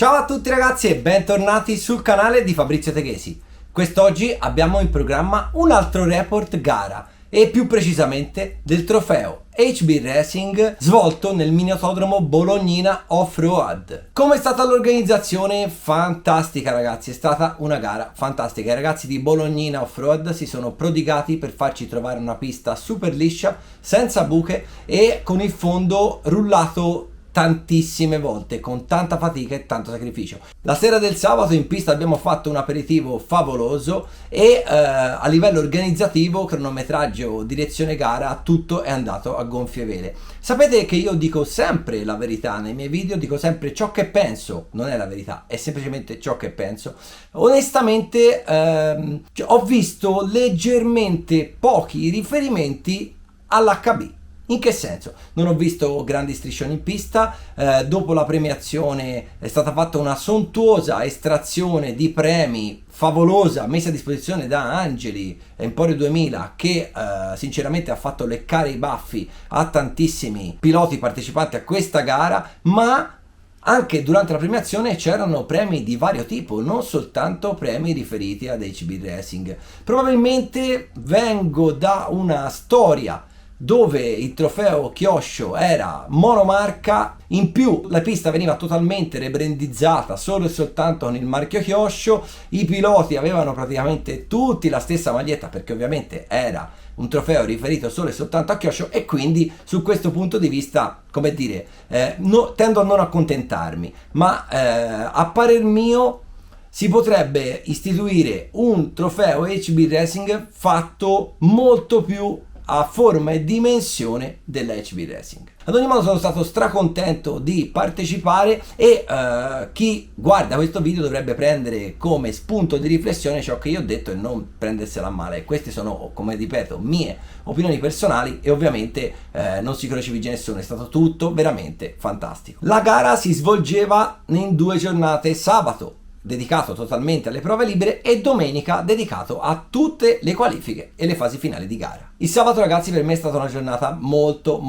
Ciao a tutti ragazzi e bentornati sul canale di Fabrizio Teghesi. Quest'oggi abbiamo in programma un altro report gara e più precisamente del trofeo HB Racing svolto nel mini autodromo Bolognina Off-Road. Come è stata l'organizzazione? Fantastica ragazzi, è stata una gara fantastica. I ragazzi di Bolognina Off-Road si sono prodigati per farci trovare una pista super liscia, senza buche e con il fondo rullato tantissime volte, con tanta fatica e tanto sacrificio. La sera del sabato in pista abbiamo fatto un aperitivo favoloso e a livello organizzativo, cronometraggio, direzione gara, tutto è andato a gonfie vele. Sapete che io dico sempre la verità nei miei video, dico sempre ciò che penso, non è la verità, è semplicemente ciò che penso. Onestamente ho visto leggermente pochi riferimenti all'HB. In che senso? Non ho visto grandi striscioni in pista, dopo la premiazione è stata fatta una sontuosa estrazione di premi favolosa messa a disposizione da Angeli Emporio 2000 che sinceramente ha fatto leccare i baffi a tantissimi piloti partecipanti a questa gara, ma anche durante la premiazione c'erano premi di vario tipo, non soltanto premi riferiti ad HB Racing. Probabilmente vengo da una storia dove il trofeo Kyosho era monomarca, in più la pista veniva totalmente rebrandizzata solo e soltanto con il marchio Kyosho, i piloti avevano praticamente tutti la stessa maglietta perché ovviamente era un trofeo riferito solo e soltanto a Kyosho e quindi su questo punto di vista, come dire, tendo a non accontentarmi, ma a parer mio si potrebbe istituire un trofeo HB Racing fatto molto più a forma e dimensione dell'HB Racing. Ad ogni modo sono stato stracontento di partecipare e chi guarda questo video dovrebbe prendere come spunto di riflessione ciò che io ho detto e non prendersela a male. Queste sono, come ripeto, mie opinioni personali e ovviamente non si crocefige nessuno, è stato tutto veramente fantastico. La gara si svolgeva in 2 giornate, sabato dedicato totalmente alle prove libere e domenica dedicato a tutte le qualifiche e le fasi finali di gara. Il sabato ragazzi per me è stata una giornata molto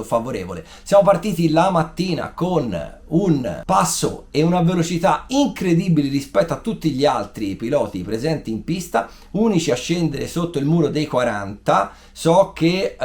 favorevole. Siamo partiti la mattina con un passo e una velocità incredibili rispetto a tutti gli altri piloti presenti in pista, unici a scendere sotto il muro dei 40. So che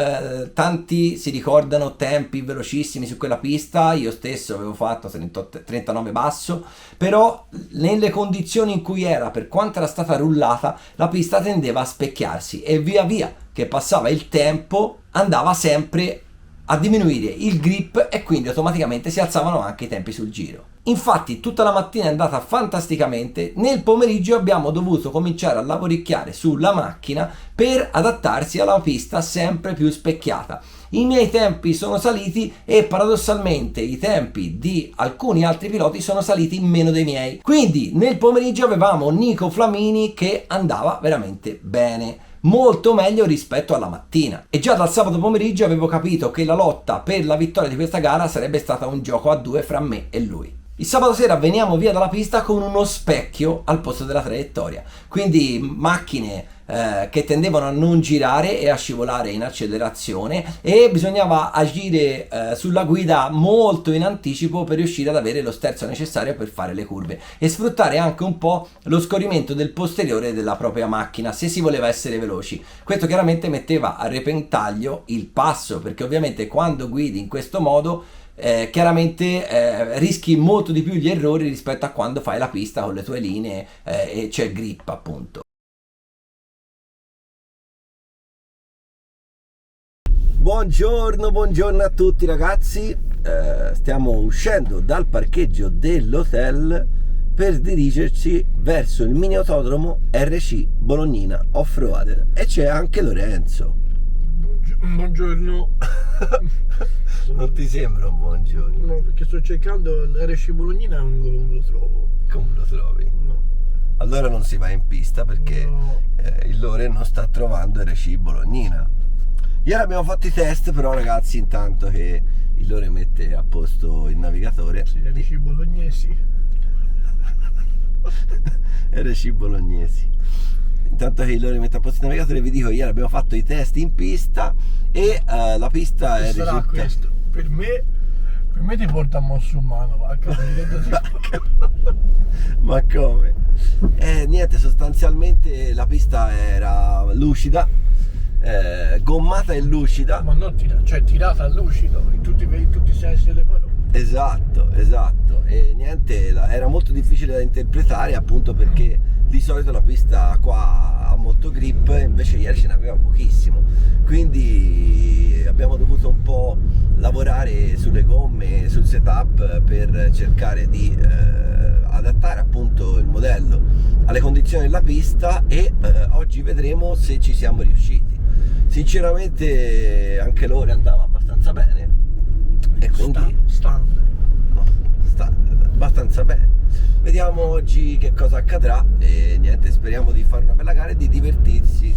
tanti si ricordano tempi velocissimi su quella pista, io stesso avevo fatto 39 basso, però nelle condizioni in cui era, per quanto era stata rullata, la pista tendeva a specchiarsi e via via che passava il tempo andava sempre a diminuire il grip e quindi automaticamente si alzavano anche i tempi sul giro. Infatti tutta la mattina è andata fantasticamente, nel pomeriggio abbiamo dovuto cominciare a lavoricchiare sulla macchina per adattarsi alla pista sempre più specchiata. I miei tempi sono saliti e paradossalmente i tempi di alcuni altri piloti sono saliti meno dei miei. Quindi nel pomeriggio avevamo Nico Flamini che andava veramente bene, molto meglio rispetto alla mattina, e già dal sabato pomeriggio avevo capito che la lotta per la vittoria di questa gara sarebbe stata un gioco a 2 fra me e lui. Il sabato sera veniamo via dalla pista con uno specchio al posto della traiettoria, quindi macchine che tendevano a non girare e a scivolare in accelerazione e bisognava agire sulla guida molto in anticipo per riuscire ad avere lo sterzo necessario per fare le curve e sfruttare anche un po' lo scorrimento del posteriore della propria macchina se si voleva essere veloci. Questo chiaramente metteva a repentaglio il passo, perché ovviamente quando guidi in questo modo chiaramente rischi molto di più gli errori rispetto a quando fai la pista con le tue linee e c'è grip appunto. Buongiorno a tutti ragazzi, stiamo uscendo dal parcheggio dell'hotel per dirigerci verso il mini autodromo RC Bolognina Off-Road e c'è anche Lorenzo. Buongiorno. Non ti sembra un buongiorno? No, perché sto cercando l'RC Bolognina e non lo trovo. Come lo trovi? No. Allora non si va in pista perché No. Il Lore non sta trovando RC Bolognina. Ieri abbiamo fatto i test però ragazzi, intanto che il Lore mette a posto il navigatore. Sì, RC bolognesi. RC bolognesi. Intanto che il Lore mette a posto il navigatore vi dico, ieri abbiamo fatto i test in pista e la pista è sarà risultata... questo per me Per me ti porta a musulmano, va a capire. Ma come? Niente, sostanzialmente la pista era lucida, gommata e lucida. Ma non tirata a lucido, in tutti i sensi delle parole. Esatto. E niente, era molto difficile da interpretare, appunto perché di solito la pista qua ha molto grip, invece ieri ce n'aveva pochissimo. Quindi abbiamo dovuto un po' lavorare sulle gomme, sul setup per cercare di adattare appunto il modello alle condizioni della pista e oggi vedremo se ci siamo riusciti. Sinceramente anche l'ora andava abbastanza bene e quindi Standard. abbastanza bene. Vediamo oggi che cosa accadrà e niente, speriamo di fare una bella gara e di divertirsi.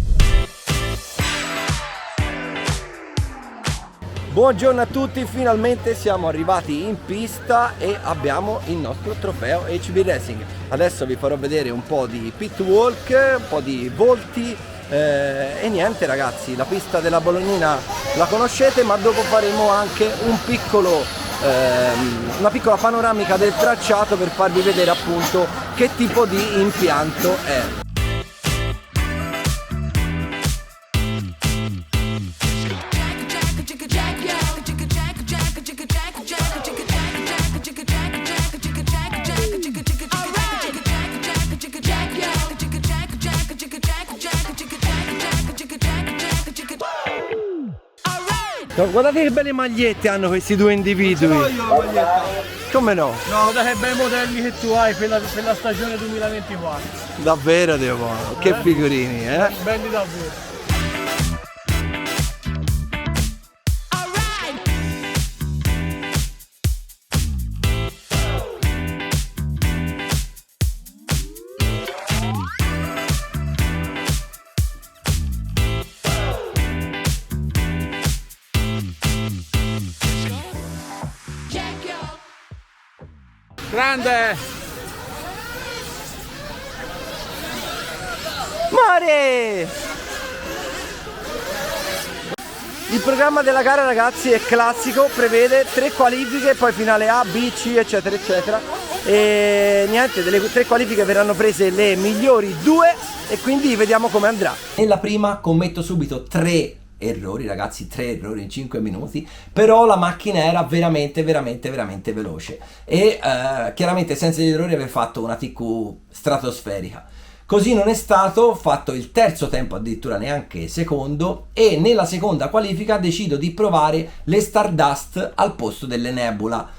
Buongiorno a tutti, finalmente siamo arrivati in pista e abbiamo il nostro trofeo HB Racing. Adesso vi farò vedere un po' di pit walk, un po' di volti e niente ragazzi, la pista della Bolognina la conoscete, ma dopo faremo anche una piccola panoramica del tracciato per farvi vedere appunto che tipo di impianto è. Guardate che belle magliette hanno questi due individui. Ce l'ho io la maglietta. Come no? No, guarda che bei modelli che tu hai per la stagione 2024. Davvero Dio, che figurini, Belli davvero. Grande! Mare! Il programma della gara ragazzi è classico, prevede 3 qualifiche, poi finale A, B, C eccetera eccetera e niente, delle 3 qualifiche verranno prese le migliori 2 e quindi vediamo come andrà. Nella prima commetto subito 3 errori ragazzi, 3 errori in 5 minuti, però la macchina era veramente veloce e chiaramente senza gli errori avrei fatto una TQ stratosferica. Così non è stato, ho fatto il terzo tempo, addirittura neanche secondo, e nella seconda qualifica decido di provare le Stardust al posto delle Nebula.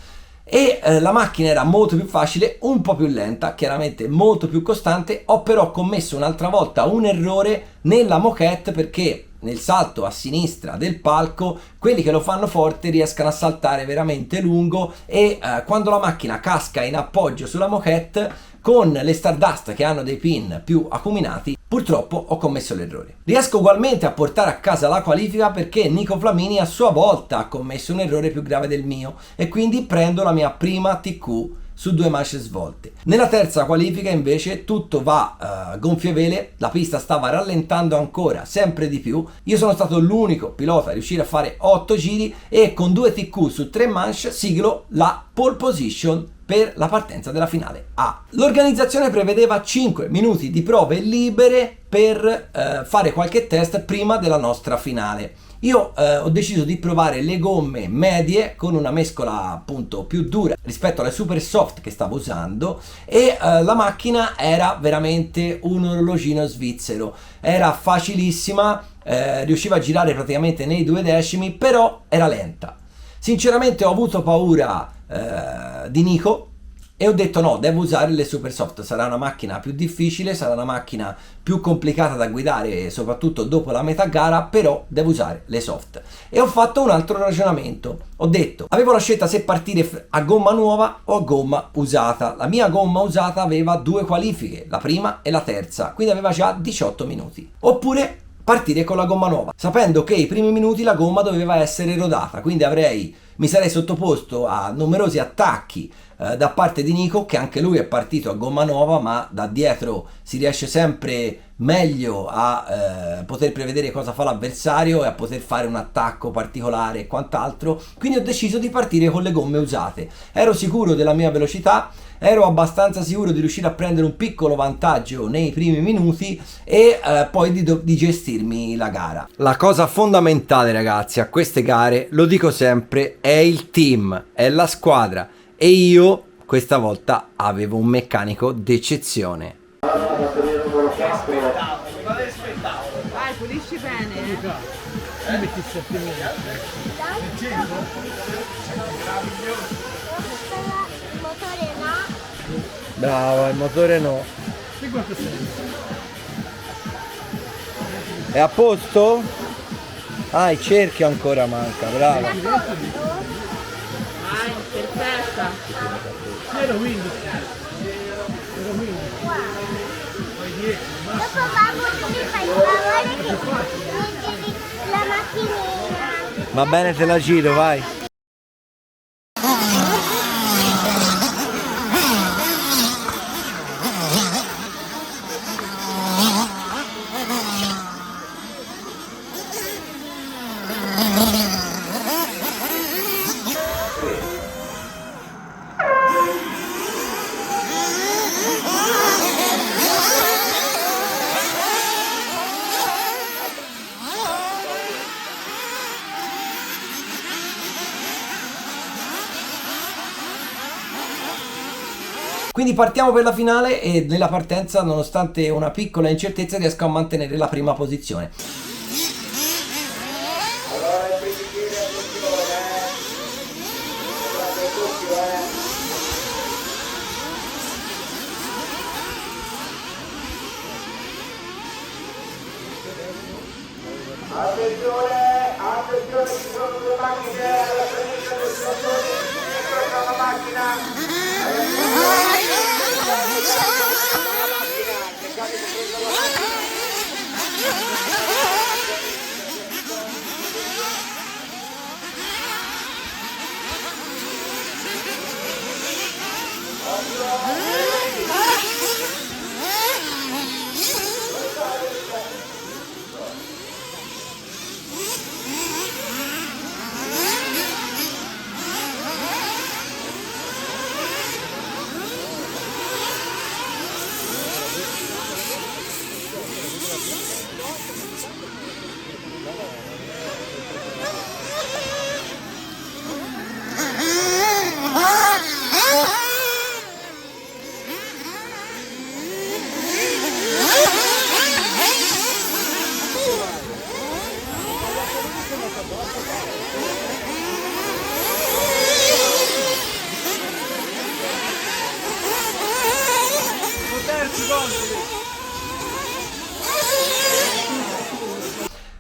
E la macchina era molto più facile, un po' più lenta, chiaramente molto più costante. Ho però commesso un'altra volta un errore nella moquette perché nel salto a sinistra del palco quelli che lo fanno forte riescono a saltare veramente lungo e quando la macchina casca in appoggio sulla moquette con le Stardust che hanno dei pin più acuminati, purtroppo ho commesso l'errore. Riesco ugualmente a portare a casa la qualifica perché Nico Flamini a sua volta ha commesso un errore più grave del mio e quindi prendo la mia prima TQ su 2 manche svolte. Nella terza qualifica invece tutto va gonfie vele, la pista stava rallentando ancora sempre di più, io sono stato l'unico pilota a riuscire a fare 8 giri e con 2 TQ su 3 manche siglo la pole position per la partenza della finale A. L'organizzazione prevedeva 5 minuti di prove libere per fare qualche test prima della nostra finale. Io ho deciso di provare le gomme medie con una mescola appunto più dura rispetto alle super soft che stavo usando e la macchina era veramente un orologino svizzero, era facilissima, riusciva a girare praticamente nei 2 decimi, però era lenta. Sinceramente ho avuto paura di Nico e ho detto no, devo usare le super soft, sarà una macchina più difficile, sarà una macchina più complicata da guidare soprattutto dopo la metà gara, però devo usare le soft. E ho fatto un altro ragionamento, ho detto avevo la scelta se partire a gomma nuova o a gomma usata. La mia gomma usata aveva 2 qualifiche, la prima e la terza, quindi aveva già 18 minuti, oppure partire con la gomma nuova sapendo che i primi minuti la gomma doveva essere rodata, quindi avrei mi sarei sottoposto a numerosi attacchi da parte di Nico, che anche lui è partito a gomma nuova, ma da dietro si riesce sempre meglio a poter prevedere cosa fa l'avversario e a poter fare un attacco particolare e quant'altro. Quindi ho deciso di partire con le gomme usate. Ero sicuro della mia velocità, ero abbastanza sicuro di riuscire a prendere un piccolo vantaggio nei primi minuti e poi di gestirmi la gara. La cosa fondamentale, ragazzi, a queste gare, lo dico sempre, è il team, è la squadra, e io questa volta avevo un meccanico d'eccezione. Vai, pulisci bene. Metti 7 minuti. Brava, il motore no. E quanto sei? È a posto? Ah, il cerchio ancora manca, brava. Vai, perfetta. Ero 15. Ero 15. Dopo babbo tu mi fai il favore che mi giri la macchinina. Va bene, te la giro, vai. Quindi partiamo per la finale e nella partenza, nonostante una piccola incertezza, riesco a mantenere la prima posizione. Attenzione, attenzione, ci sono due macchine alla presenza del signore, dietro la macchina.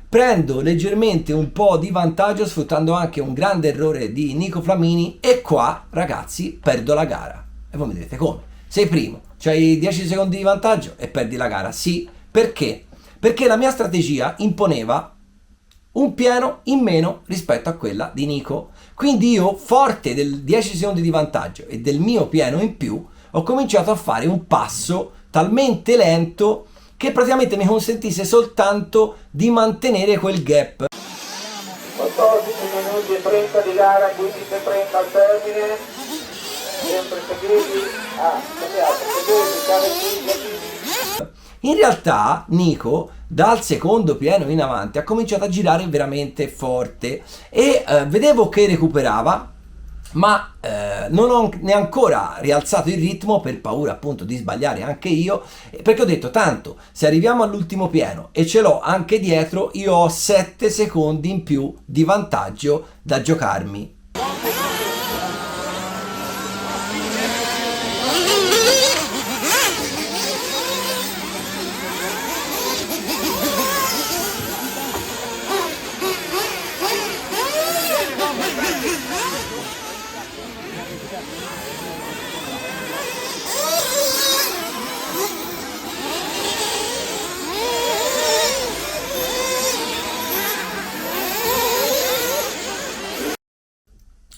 Prendo leggermente un po' di vantaggio sfruttando anche un grande errore di Nico Flamini e qua, ragazzi, perdo la gara. E voi mi direte come? Sei primo, c'hai 10 secondi di vantaggio e perdi la gara. Sì, perché? Perché la mia strategia imponeva un pieno in meno rispetto a quella di Nico. Quindi io, forte del 10 secondi di vantaggio e del mio pieno in più, ho cominciato a fare un passo talmente lento che praticamente mi consentisse soltanto di mantenere quel gap. 14 minuti e 30 di gara, 15 e 30 al termine. Sempre segreti. Segreti. In realtà Nico dal secondo pieno in avanti ha cominciato a girare veramente forte e vedevo che recuperava, ma non ho neanche rialzato il ritmo per paura appunto di sbagliare anche io, perché ho detto tanto se arriviamo all'ultimo pieno e ce l'ho anche dietro, io ho 7 secondi in più di vantaggio da giocarmi.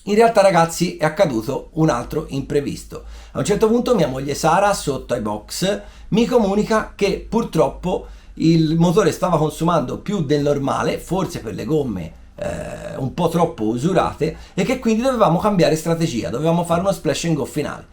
In realtà ragazzi è accaduto un altro imprevisto. A un certo punto mia moglie Sara sotto ai box mi comunica che purtroppo il motore stava consumando più del normale, forse per le gomme un po' troppo usurate, e che quindi dovevamo cambiare strategia, dovevamo fare uno splash and go finale.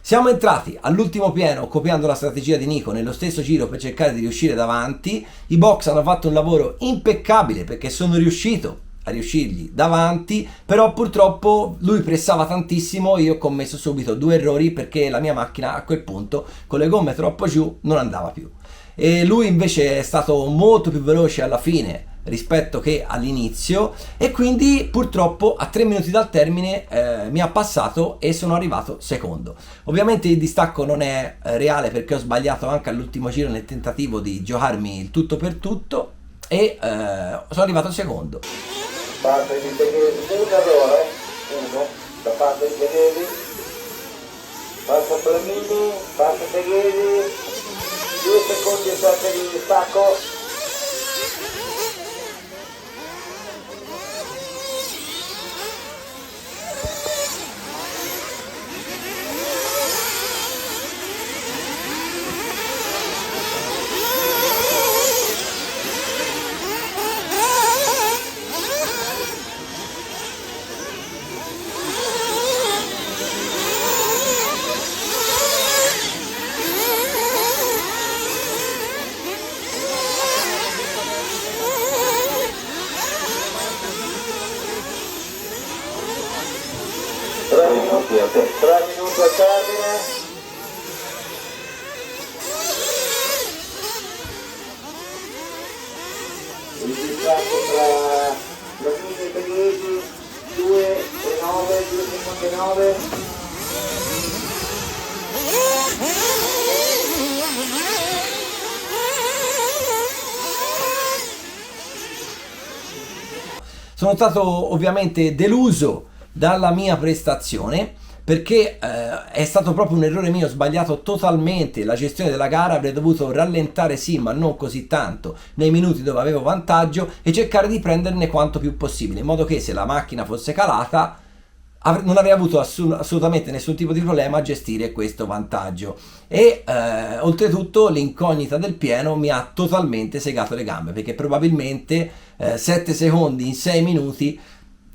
Siamo entrati all'ultimo pieno copiando la strategia di Nico nello stesso giro per cercare di riuscire davanti. I box hanno fatto un lavoro impeccabile perché sono riuscito a riuscirgli davanti, però purtroppo lui pressava tantissimo e io ho commesso subito 2 errori perché la mia macchina a quel punto con le gomme troppo giù non andava più, e lui invece è stato molto più veloce alla fine rispetto che all'inizio, e quindi purtroppo a 3 minuti dal termine mi ha passato e sono arrivato secondo. Ovviamente il distacco non è reale perché ho sbagliato anche all'ultimo giro nel tentativo di giocarmi il tutto per tutto e sono arrivato secondo. Parte di Teghesi, un errore, 1 da parte di Teghesi, passa Bramini, passa Teghesi, 2 secondi e 7 di distacco. Tre minuti al termine. Il distacco tra Bramini e Teghesi, 2 e 9, 2 secondi e 9. Sono stato ovviamente deluso dalla mia prestazione perché è stato proprio un errore mio, ho sbagliato totalmente la gestione della gara, avrei dovuto rallentare sì ma non così tanto nei minuti dove avevo vantaggio e cercare di prenderne quanto più possibile, in modo che se la macchina fosse calata non avrei avuto assolutamente nessun tipo di problema a gestire questo vantaggio. E oltretutto l'incognita del pieno mi ha totalmente segato le gambe, perché probabilmente 7 secondi in 6 minuti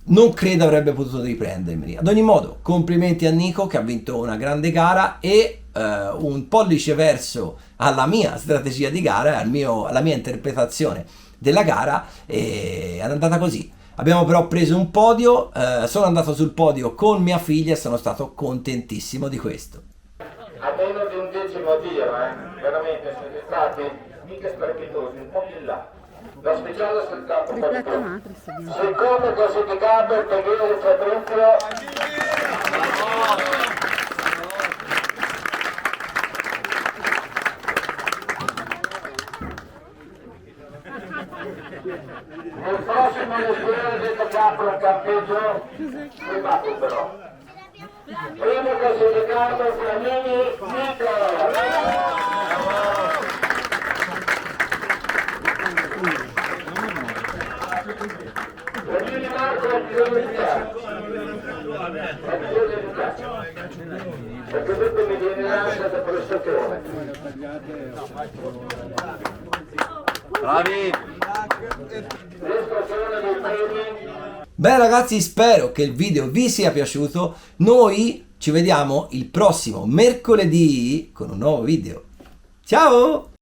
non credo avrebbe potuto riprendermi. Ad ogni modo, complimenti a Nico che ha vinto una grande gara e un pollice verso alla mia strategia di gara, alla mia interpretazione della gara, e è andata così. Abbiamo però preso un podio, sono andato sul podio con mia figlia e sono stato contentissimo di questo. A meno di un decimo tiro, veramente siete stati mica strepitosi, un po' più in là. La speciale è soltanto un po' di più. Secondo classificato Teghesi Fabrizio. Nel prossimo respiro del toccato un campeggio privato però. Primo classificato Flamini Nico. Flamini Marco ha bisogno di cazzo. Ha bisogno di cazzo. Perché tutto mi viene l'ansia da prestazione. Bravi! Beh ragazzi, spero che il video vi sia piaciuto. Noi ci vediamo il prossimo mercoledì con un nuovo video. Ciao!